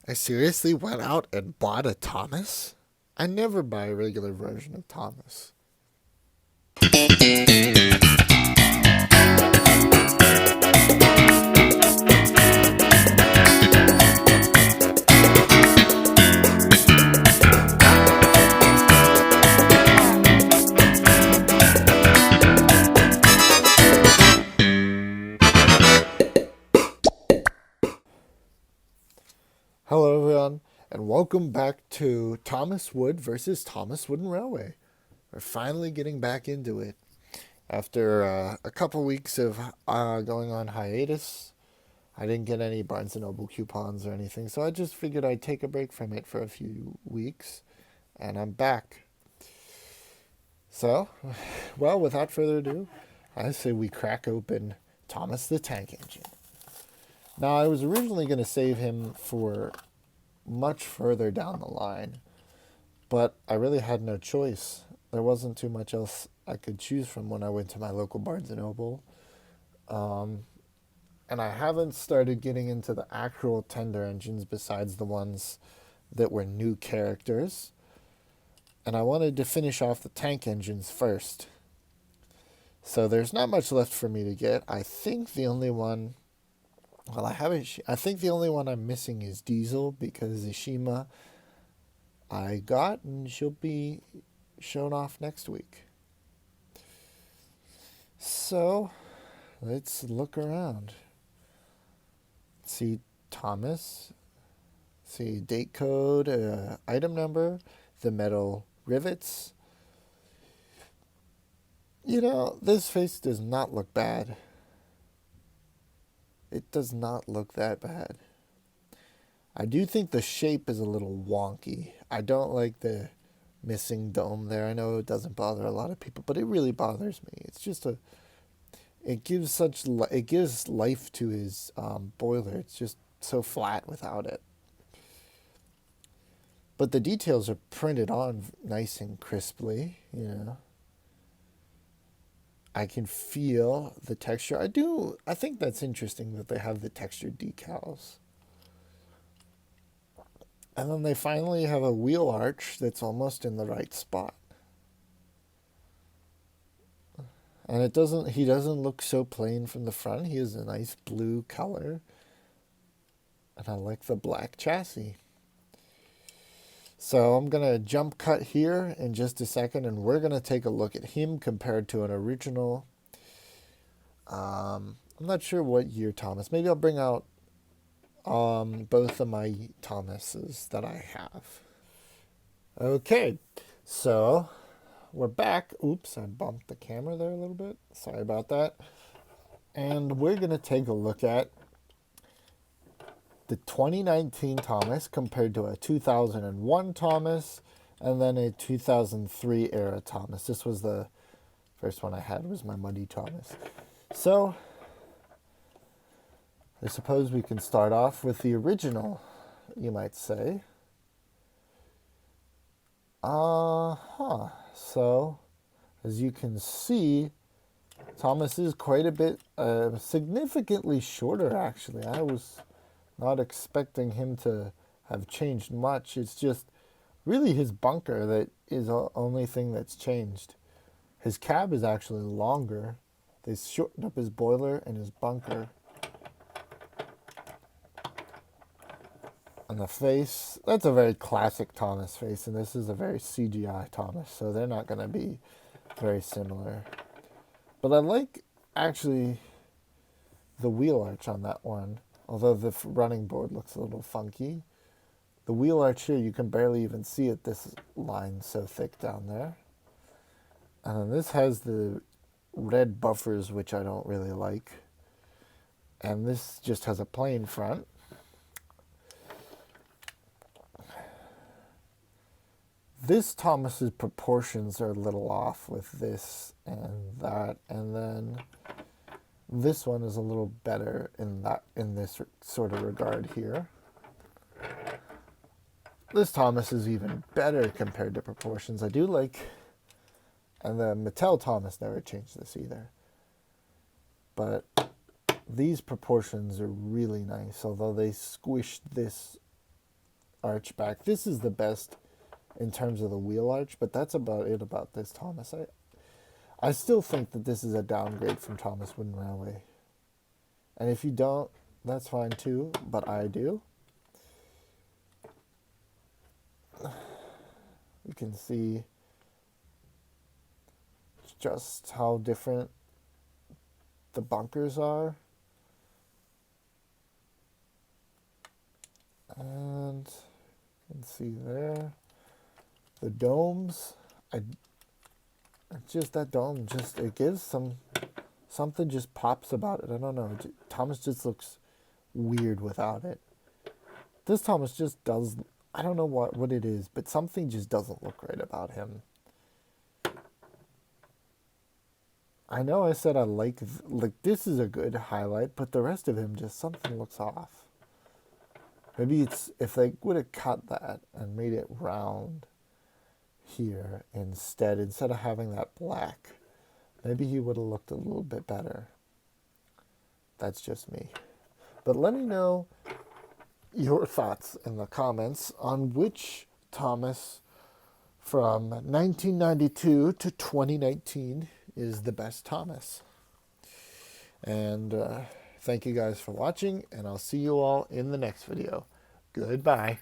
I seriously went out and bought a Thomas? I never buy a regular version of Thomas. Hello, everyone, and welcome back to Thomas Wood versus Thomas Wooden Railway. We're finally getting back into it after a couple weeks of going on hiatus. I didn't get any Barnes& and Noble coupons or anything, so I just figured I'd take a break from it for a few weeks, and I'm back. So, well, without further ado, I say we crack open Thomas the Tank Engine. Now, I was originally going to save him for much further down the line, but I really had no choice. There wasn't too much else I could choose from when I went to my local Barnes& and Noble. And I haven't started getting into the actual tender engines besides the ones that were new characters. And I wanted to finish off the tank engines first. So there's not much left for me to get. I think the only one, well, I think the only one I'm missing is Diesel because Ishima I got and she'll be shown off next week. So let's look around. See Thomas, see date code, item number, the metal rivets. You know, this face does not look bad. It does not look that bad. I do think the shape is a little wonky. I don't like the missing dome there. I know it doesn't bother a lot of people, but it really bothers me. It's just it gives life to his boiler. It's just so flat without it. But the details are printed on nice and crisply, you know. I can feel the texture. I think that's interesting that they have the textured decals. And then they finally have a wheel arch that's almost in the right spot. And he doesn't look so plain from the front. He has a nice blue color. And I like the black chassis. So I'm going to jump cut here in just a second, and we're going to take a look at him compared to an original. I'm not sure what year Thomas. Maybe I'll bring out both of my Thomases that I have. Okay, so we're back. Oops, I bumped the camera there a little bit. Sorry about that. And we're going to take a look at the 2019 Thomas compared to a 2001 Thomas and then a 2003 era Thomas. This was the first one I had, was my Muddy Thomas. So I suppose we can start off with the original, you might say. So, as you can see, Thomas is quite a bit, significantly shorter, actually. I was not expecting him to have changed much. It's just really his bunker that is the only thing that's changed. His cab is actually longer. They shortened up his boiler and his bunker. And the face, that's a very classic Thomas face, and this is a very CGI Thomas, so they're not going to be very similar. But I like, actually, the wheel arch on that one, although the running board looks a little funky. The wheel arch here, you can barely even see it, this line so thick down there. And then this has the red buffers, which I don't really like. And this just has a plain front. This Thomas's proportions are a little off with this and that, and then this one is a little better in this sort of regard here. This Thomas is even better compared to proportions. I do like, and the Mattel Thomas never changed this either. But these proportions are really nice, although they squished this arch back. This is the best in terms of the wheel arch, but that's about it about this Thomas. I still think that this is a downgrade from Thomas Wooden Railway. And if you don't, that's fine too, but I do. You can see just how different the bunkers are. And you can see there the domes. Just that dome, just it gives something just pops about it. I don't know. Thomas just looks weird without it. This Thomas just does. I don't know what it is, but something just doesn't look right about him. I know I said I like this is a good highlight, but the rest of him just something looks off. Maybe it's if they would have cut that and made it round here instead of having that black, maybe he would have looked a little bit better. That's just me. But let me know your thoughts in the comments on which Thomas from 1992 to 2019 is the best Thomas. And thank you guys for watching, and I'll see you all in the next video. Goodbye.